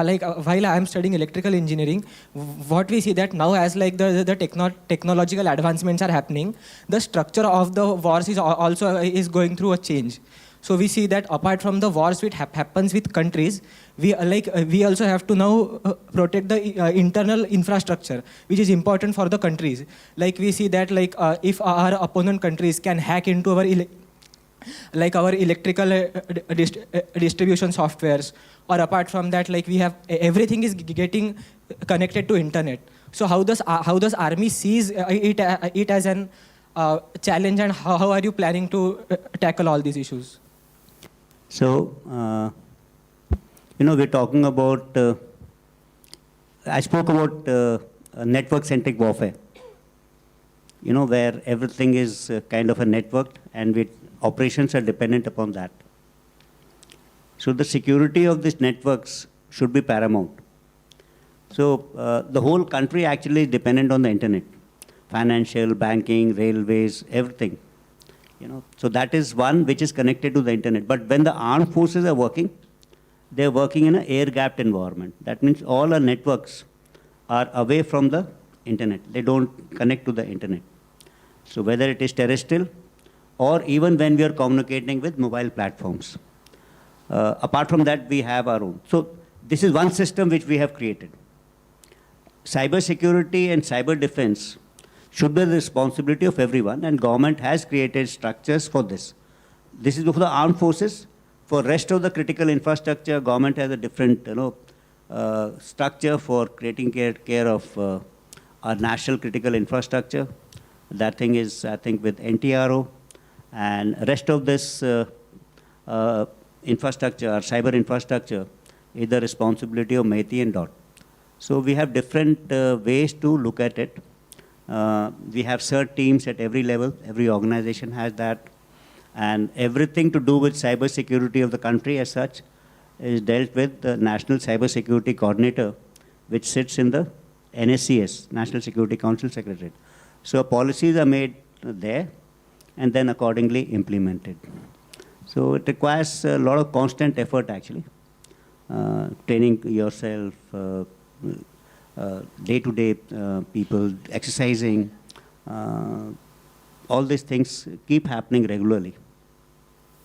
While I am studying electrical engineering, what we see that now as like the technological advancements are happening, the structure of the wars is also is going through a change. So we see that apart from the wars which happens with countries, we also have to now protect the internal infrastructure, which is important for the countries. Like we see that if our opponent countries can hack into our electrical distribution softwares, or apart from that, like we have everything is getting connected to internet. So how does army sees it as an challenge, and how are you planning to tackle all these issues? So we're talking about I spoke about network-centric warfare, where everything is kind of a network, and operations are dependent upon that. So the security of these networks should be paramount. So the whole country actually is dependent on the internet, financial, banking, railways, everything. So that is one which is connected to the internet. But when the armed forces are working, they're working in an air-gapped environment. That means all our networks are away from the internet. They don't connect to the internet. So whether it is terrestrial, or even when we are communicating with mobile platforms. Apart from that, we have our own. So this is one system which we have created. Cyber security and cyber defense should be the responsibility of everyone, and government has created structures for this. This is for the armed forces. For rest of the critical infrastructure, government has a different structure for creating care of our national critical infrastructure. That thing is, I think, with NTRO. And rest of this infrastructure, or cyber infrastructure, is the responsibility of MeitY and DOT. So we have different ways to look at it. We have CERT teams at every level. Every organization has that. And everything to do with cyber security of the country as such is dealt with the National Cyber Security Coordinator, which sits in the NSCS, National Security Council Secretariat. So policies are made there and then accordingly implemented. So it requires a lot of constant effort actually. Training yourself, day-to-day people, exercising, all these things keep happening regularly.